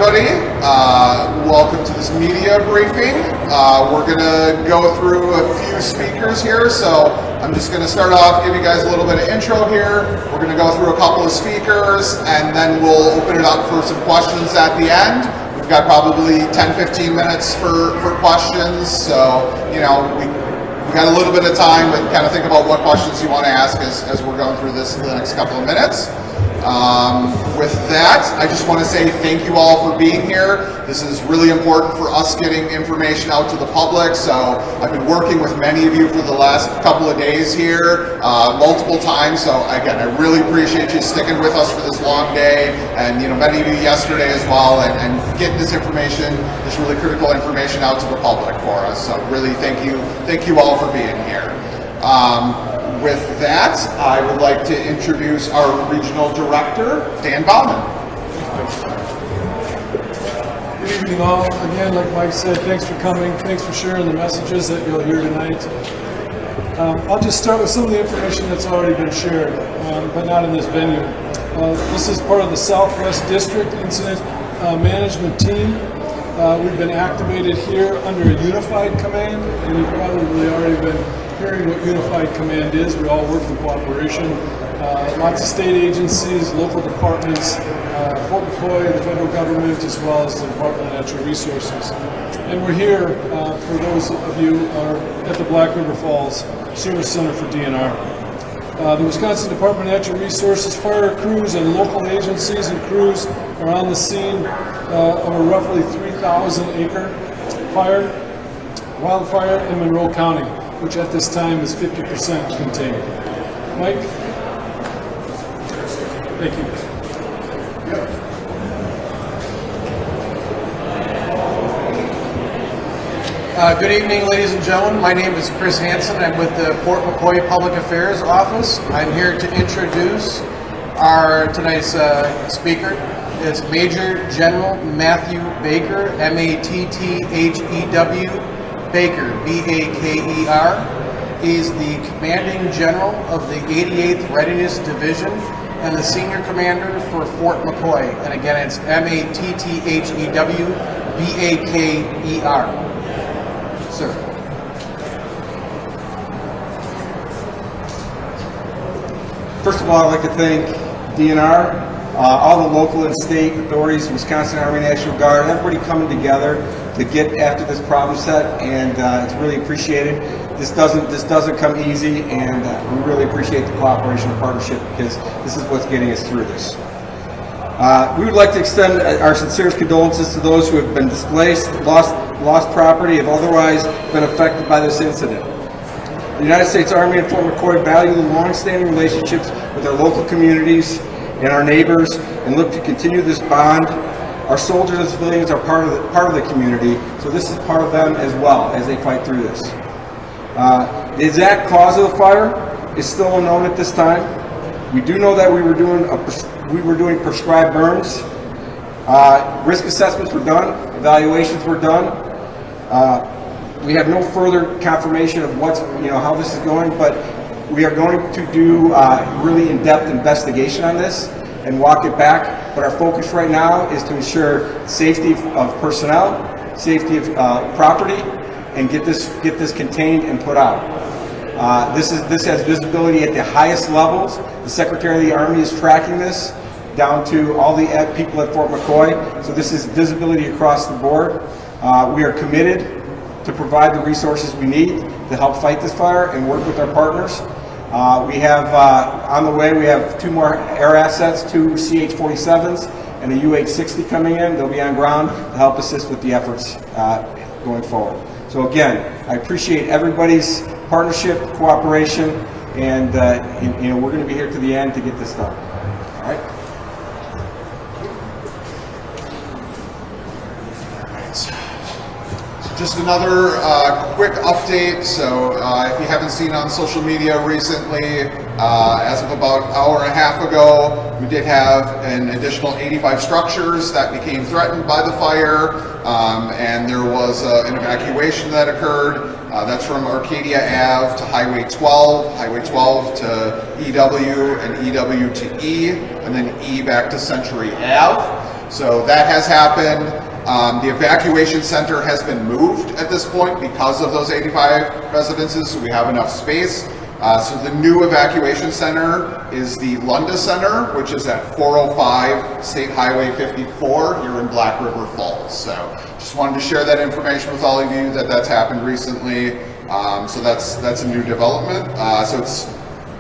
everybody. Welcome to this media briefing. We're going to go through a few speakers here, so I'm just going to start off, give you guys a little bit of intro here. We're going to go through a couple of speakers, and then we'll open it up for some questions at the end. We've got probably 10-15 minutes for questions, so we got a little bit of time, but kind of think about what questions you want to ask as we're going through this in the next couple of minutes. With that, I just want to say thank you all for being here. This is really important for us getting information out to the public. So I've been working with many of you for the last couple of days here, multiple times. So again, I really appreciate you sticking with us for this long day, and many of you yesterday as well, and getting this information, this really critical information out to the public for us. So really thank you all for being here. With that, I would like to introduce our Regional Director, Dan Bauman. Good evening all. Again, like Mike said, thanks for coming. Thanks for sharing the messages that you'll hear tonight. I'll just start with some of the information that's already been shared, but not in this venue. This is part of the Southwest District Incident Management Team. We've been activated here under a unified command, and you've probably already been hearing what unified command is. We all work in cooperation. Lots of state agencies, local departments, Fort McCoy, the federal government, as well as the Department of Natural Resources. And we're here, for those of you who are at the Black River Falls Service Center for DNR. The Wisconsin Department of Natural Resources fire crews and local agencies and crews are on the scene of a roughly 3,000 acre wildfire in Monroe County, which at this time is 50% contained. Mike? Thank you. Good evening, ladies and gentlemen. My name is Chris Hansen. I'm with the Fort McCoy Public Affairs Office. I'm here to introduce our tonight's speaker. It's Major General Matthew Baker, M-A-T-T-H-E-W, Baker, B-A-K-E-R. He's the Commanding General of the 88th Readiness Division and the Senior Commander for Fort McCoy. And again, it's M-A-T-T-H-E-W, B-A-K-E-R. Sir. First of all, I'd like to thank DNR, all the local and state authorities, Wisconsin Army National Guard, everybody coming together to get after this problem set, and it's really appreciated. This doesn't come easy, and we really appreciate the cooperation and partnership, because this is what's getting us through this. We would like to extend our sincerest condolences to those who have been displaced, lost property, have otherwise been affected by this incident. The United States Army and Fort McCoy value the long-standing relationships with our local communities and our neighbors, and look to continue this bond. Our soldiers and civilians are part of the community, so this is part of them as well as they fight through this. The exact cause of the fire is still unknown at this time. We do know that we were doing prescribed burns. Risk assessments were done, evaluations were done. We have no further confirmation of how this is going, but we are going to do really in-depth investigation on this and walk it back. But our focus right now is to ensure safety of personnel, safety of property, and get this contained and put out. This has visibility at the highest levels. The Secretary of the Army is tracking this down to all the people at Fort McCoy. So this is visibility across the board. We are committed to provide the resources we need to help fight this fire and work with our partners. We have on the way, we have 2 more air assets, 2 CH-47s and a UH-60 coming in. They'll be on ground to help assist with the efforts going forward. So again, I appreciate everybody's partnership, cooperation, and we're going to be here to the end to get this done. All right. Just another quick update. So if you haven't seen on social media recently, as of about an hour and a half ago, we did have an additional 85 structures that became threatened by the fire, and there was an evacuation that occurred. That's from Arcadia Ave to Highway 12, Highway 12 to EW, and EW to E, and then E back to Century Ave. So that has happened. The evacuation center has been moved at this point because of those 85 residences, so we have enough space. So the new evacuation center is the Lunda Center, which is at 405 State Highway 54 here in Black River Falls. So just wanted to share that information with all of you that that's happened recently. So that's a new development. So it's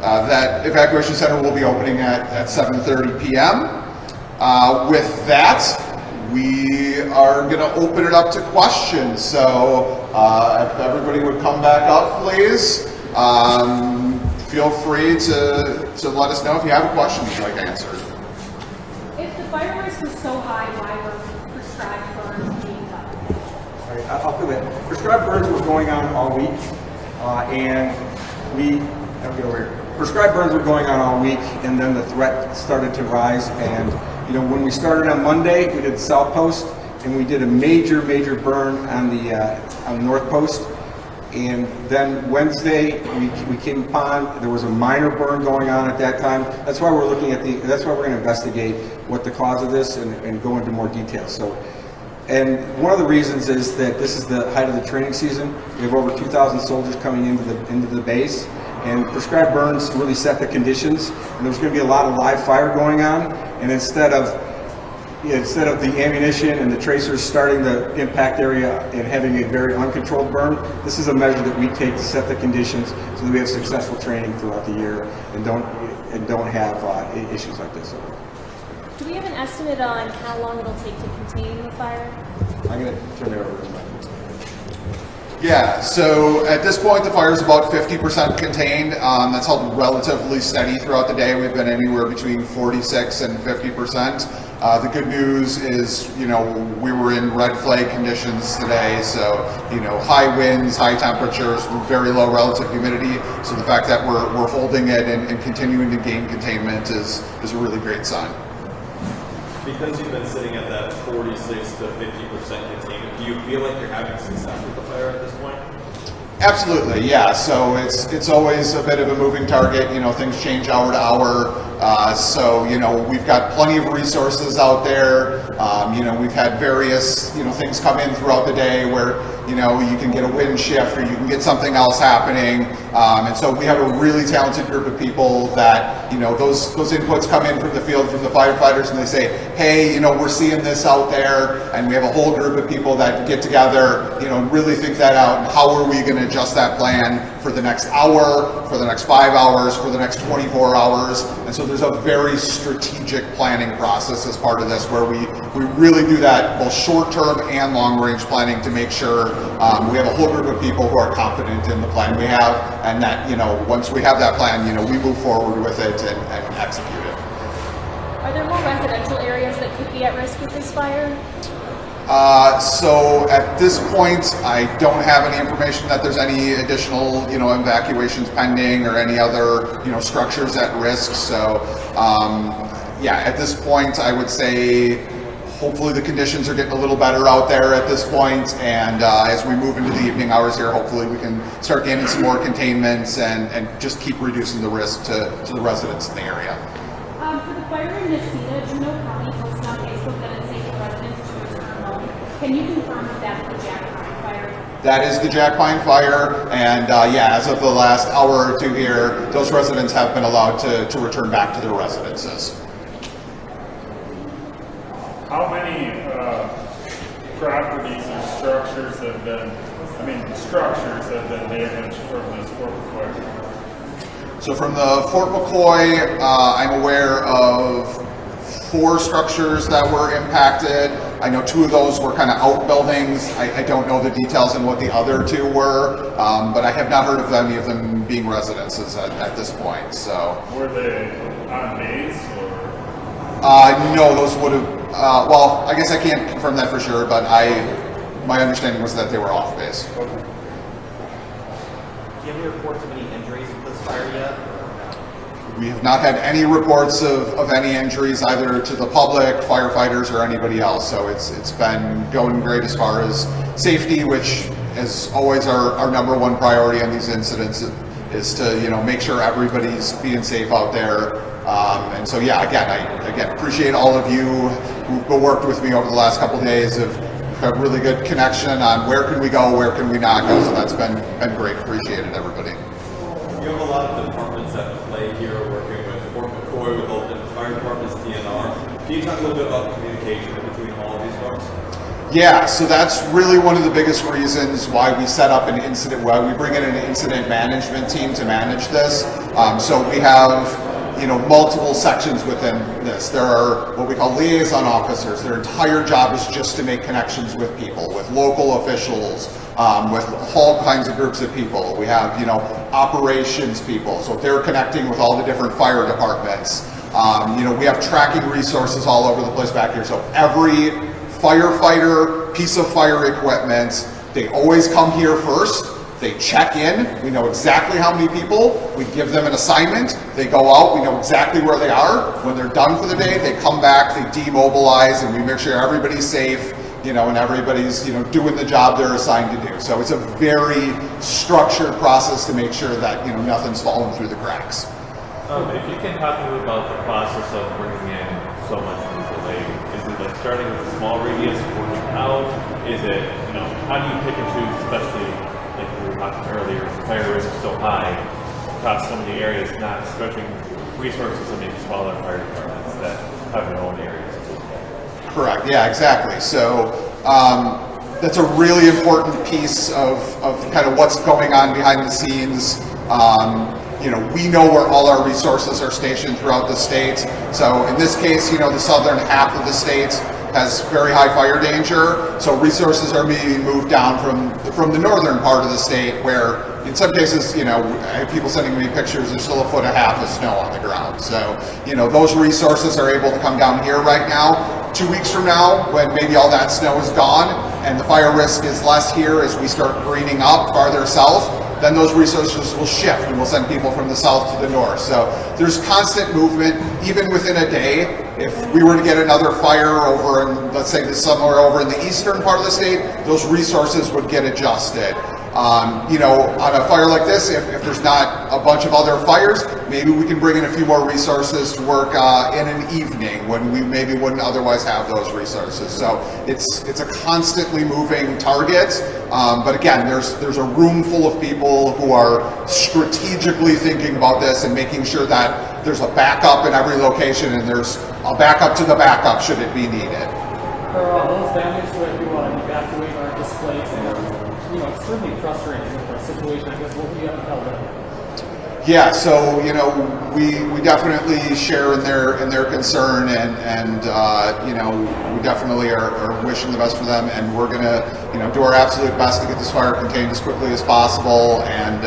that evacuation center will be opening at 7:30 p.m. With that, we are going to open it up to questions. So if everybody would come back up, please. Feel free to let us know if you have a question you'd like answered. If the fire risk was so high, why were prescribed burns being done? All right, I'll do that. Prescribed burns were going on all week, Prescribed burns were going on all week, and then the threat started to rise. And when we started on Monday, we did South Post, and we did a major burn on the North Post. And then Wednesday, we came upon, there was a minor burn going on at that time. That's why we're looking at that's why we're going to investigate what the cause of this and go into more detail. So, and one of the reasons is that this is the height of the training season. We have over 2,000 soldiers coming into the base, and prescribed burns really set the conditions. And there's going to be a lot of live fire going on, and instead of the ammunition and the tracers starting the impact area and having a very uncontrolled burn, this is a measure that we take to set the conditions so that we have successful training throughout the year and don't have issues like this. Do we have an estimate on how long it'll take to contain the fire? I'm going to turn it over to Mike. Yeah, so at this point the fire is about 50% contained. That's held relatively steady throughout the day. We've been anywhere between 46 and 50%. The good news is, we were in red flag conditions today, so, high winds, high temperatures, very low relative humidity. So the fact that we're holding it and continuing to gain containment is a really great sign. Because you've been sitting at that 46 to 50% containment, do you feel like you're having success with the fire at this point? Absolutely, yeah. So it's always a bit of a moving target. Things change hour to hour. So we've got plenty of resources out there. We've had various things come in throughout the day where you can get a wind shift or you can get something else happening. And so we have a really talented group of people that those inputs come in from the field from the firefighters, and they say, hey, we're seeing this out there, and we have a whole group of people that get together, and really think that out. And how are we going to adjust that plan for the next hour, for the next 5 hours, for the next 24 hours? And so there's a very strategic planning process as part of this, where we really do that both short-term and long-range planning to make sure we have a whole group of people who are confident in the plan we have, and that once we have that plan, we move forward with it and execute it. Are there more residential areas that could be at risk with this fire? So at this point, I don't have any information that there's any additional, evacuations pending or any other, structures at risk. So, at this point, I would say hopefully the conditions are getting a little better out there at this point. And as we move into the evening hours here, hopefully we can start gaining some more containments and just keep reducing the risk to the residents in the area. For the fire in Necedah, Juneau County posted on Facebook that it's safe for residents to return home. Can you confirm that that's the Jack Pine fire? That is the Jack Pine fire, and as of the last hour or two here, those residents have been allowed to return back to their residences. How many properties and structures have been damaged from this Fort McCoy? So from the Fort McCoy, I'm aware of 4 structures that were impacted. I know 2 of those were kind of outbuildings. I don't know the details on what the other 2 were, but I have not heard of any of them being residences at this point. So Were they on base or? No, those would have. Well, I guess I can't confirm that for sure, but my understanding was that they were off base. Do you have any reports of any injuries with this fire yet? We have not had any reports of any injuries either to the public, firefighters, or anybody else. So it's been going great as far as safety, which is always our number one priority on these incidents, is to make sure everybody's being safe out there. And so again, I appreciate all of you who've worked with me over the last couple of days have had really good connection on where can we go, where can we not go. So that's been great. Appreciated everybody. You have a lot of departments at play here, working with Fort McCoy, with all the fire departments, DNR. Can you talk a little bit about the communication between all of these folks? Yeah, so that's really one of the biggest reasons why we set up an incident, why we bring in an incident management team to manage this. So we have, multiple sections within this. There are what we call liaison officers. Their entire job is just to make connections with people, with local officials, with all kinds of groups of people. We have, operations people, so they're connecting with all the different fire departments. We have tracking resources all over the place back here. So every firefighter, piece of fire equipment, they always come here first. They check in. We know exactly how many people. We give them an assignment. They go out. We know exactly where they are. When they're done for the day, they come back, they demobilize, and we make sure everybody's safe, and everybody's, doing the job they're assigned to do. So it's a very structured process to make sure that, nothing's falling through the cracks. If you can talk a little about the process of bringing in so much mutual aid, is it like starting with a small radius, working out? Is it, how do you pick and choose, especially like we were talking earlier, the fire risk is so high across so many areas, not stretching resources and maybe smaller fire departments that have their own areas too? Correct, yeah, exactly. So that's a really important piece of kind of what's going on behind the scenes. We know where all our resources are stationed throughout the state. So in this case, the southern half of the state has very high fire danger. So resources are being moved down from the northern part of the state, where in some cases, I have people sending me pictures, there's still 1.5 feet of snow on the ground. So, those resources are able to come down here right now. 2 weeks from now, when maybe all that snow is gone and the fire risk is less here as we start greening up farther south, then those resources will shift and we'll send people from the south to the north. So there's constant movement, even within a day. If we were to get another fire over in, let's say somewhere over in the eastern part of the state, those resources would get adjusted. On a fire like this, if there's not a bunch of other fires, maybe we can bring in a few more resources to work in an evening when we maybe wouldn't otherwise have those resources. So it's a constantly moving target. But again, there's a room full of people who are strategically thinking about this and making sure that there's a backup in every location and there's a backup to the backup should it be needed. For those families who have to evacuate or displace, and it's certainly frustrating situation. I guess what do you have to tell them? Yeah, so we definitely share in their concern, and we definitely are wishing the best for them, and we're gonna do our absolute best to get this fire contained as quickly as possible, and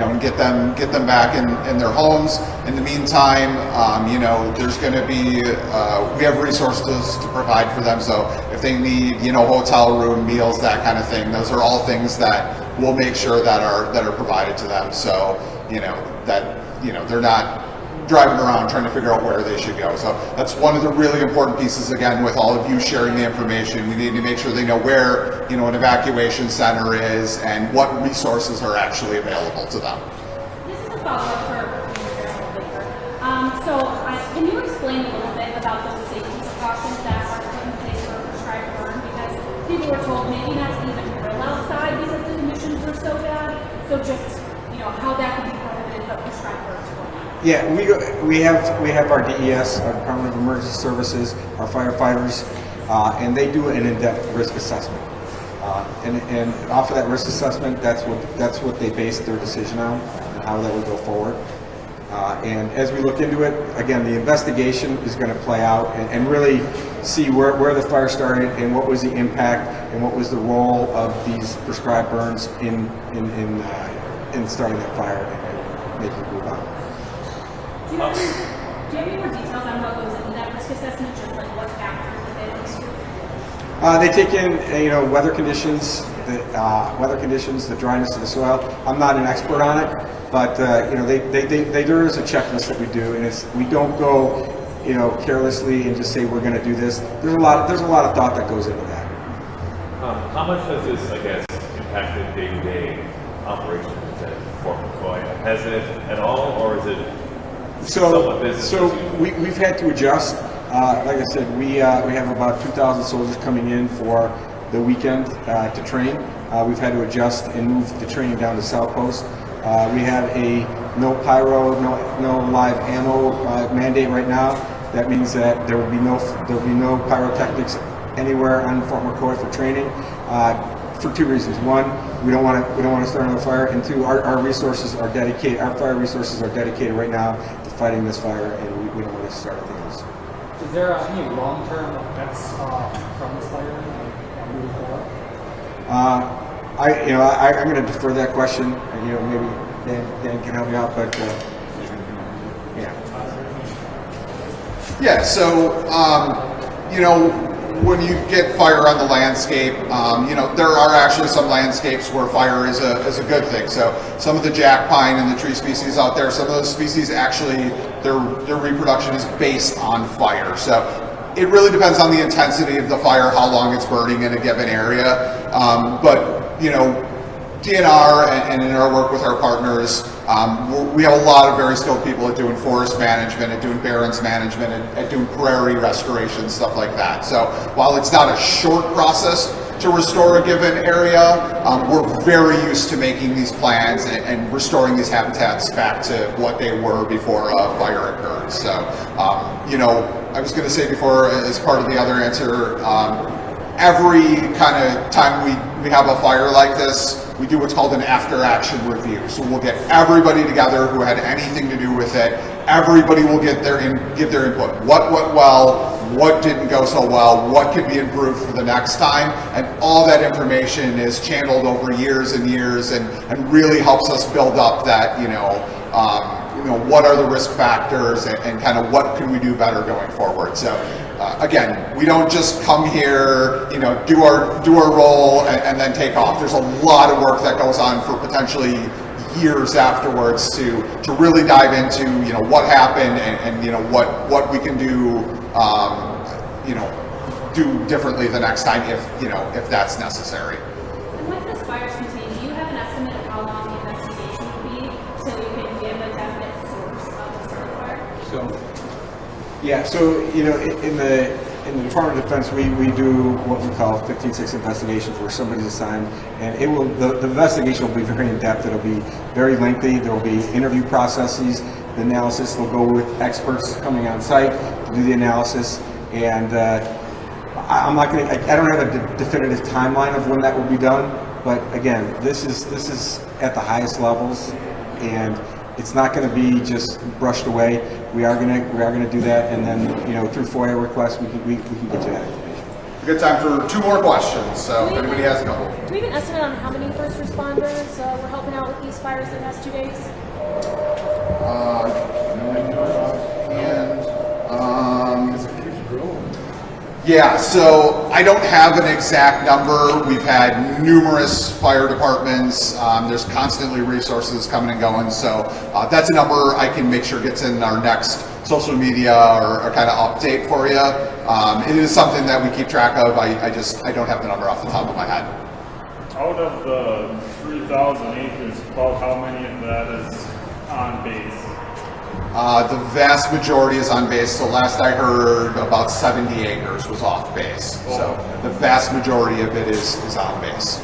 and get them back in their homes. In the meantime, there's going to be we have resources to provide for them. So if they need hotel room, meals, that kind of thing, those are all things that we'll make sure that are provided to them. So they're not driving around trying to figure out where they should go. So that's one of the really important pieces, again, with all of you sharing the information. We need to make sure they know where an evacuation center is and what resources are actually available to them. This is a follow-up for can you explain a little bit about those safety precautions that are put in place for a prescribed burn? Because people were told maybe not to even grill outside because the conditions were so bad. So just how that can be prohibited, but prescribed burns for that. Yeah, we have our DES, our Department of Emergency Services, our firefighters, and they do an in-depth risk assessment. And off of that risk assessment, that's what they base their decision on, and how that would go forward. And as we look into it, again, the investigation is going to play out and really see where the fire started and what was the impact and what was the role of these prescribed burns in starting that fire and making it move on. Do you have any more details on what goes into that risk assessment, just like what factors that they look to? They take in, weather conditions, the dryness of the soil. I'm not an expert on it, but there is a checklist that we do, and we don't go, carelessly and just say we're going to do this. There's a lot of thought that goes into that. How much has this, I guess, impacted day-to-day operations at Fort McCoy? Has it at all, or is it? So we've had to adjust. Like I said, we have about 2,000 soldiers coming in for the weekend to train. We've had to adjust and move the training down to South Post. We have a no pyro, no live ammo mandate right now. That means that there will be no pyrotechnics anywhere on Fort McCoy for training. For two reasons: one, we don't want to start another fire, and two, our resources are dedicated. Our fire resources are dedicated right now to fighting this fire, and we don't want to start anything else. Is there any long-term effects from this fire moving forward? I'm going to defer that question. Maybe Dan can help me out, but yeah. Yeah, so, when you get fire on the landscape, there are actually some landscapes where fire is a good thing. So some of the jack pine and the tree species out there, some of those species actually, their reproduction is based on fire. So it really depends on the intensity of the fire, how long it's burning in a given area. DNR and in our work with our partners, we have a lot of very skilled people at doing forest management, at doing barrens management, at doing prairie restoration, stuff like that. So while it's not a short process to restore a given area, we're very used to making these plans and restoring these habitats back to what they were before a fire occurred. So, I was going to say before, as part of the other answer, every kind of time we have a fire like this, we do what's called an after-action review. So we'll get everybody together who had anything to do with it. Everybody will give their input. What went well? What didn't go so well? What could be improved for the next time? And all that information is channeled over years and years, and really helps us build up that what are the risk factors and kind of what can we do better going forward. So again, we don't just come here, do our role and then take off. There's a lot of work that goes on for potentially years afterwards to really dive into what happened and what we can do do differently the next time if that's necessary. And once this fire is contained, do you have an estimate of how long the investigation will be till you can give a definite source of the start of the fire? So in the Department of Defense, we do what we call 15-6 investigations, where somebody's assigned, and the investigation will be very in depth. It'll be very lengthy. There will be interview processes. The analysis will go with experts coming on site to do the analysis, and I don't have a definitive timeline of when that will be done. But again, this is at the highest levels, and it's not going to be just brushed away. We are going to do that, and then through FOIA requests, we can get you that information. We've got time for 2 more questions. So if anybody has a couple. Do we have an estimate on how many first responders were helping out with these fires the past 2 days? Yeah, so I don't have an exact number. We've had numerous fire departments. There's constantly resources coming and going. So that's a number I can make sure gets in our next social media or kind of update for you. It is something that we keep track of. I don't have the number off the top of my head. Out of the 3,000 acres, about how many of that is on base? The vast majority is on base. So last I heard, about 70 acres was off base. So the vast majority of it is on base.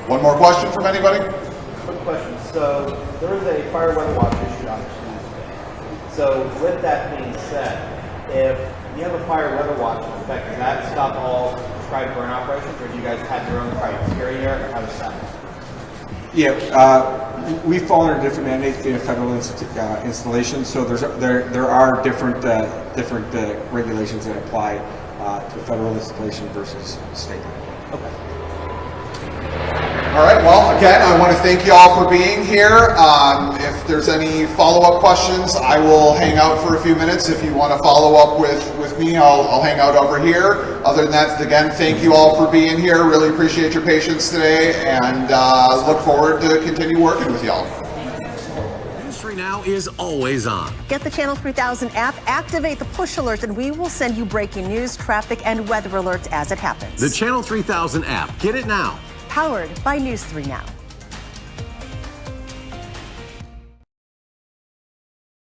One more question from anybody? Quick question. So there was a fire weather watch issued on Tuesday. So with that being said, if you have a fire weather watch in effect, does that stop all prescribed burn operations, or do you guys have your own criteria, or how does that? We fall under different mandates being a federal installation, so there are different regulations that apply to federal installation versus state. Okay. All right, well, again, I want to thank you all for being here. If there's any follow-up questions, I will hang out for a few minutes. If you want to follow up with me, I'll hang out over here. Other than that, again, thank you all for being here. Really appreciate your patience today, and look forward to continue working with y'all. News 3 Now is always on. Get the Channel 3000 app, activate the push alerts, and we will send you breaking news, traffic, and weather alerts as it happens. The Channel 3000 app. Get it now. Powered by News 3 Now.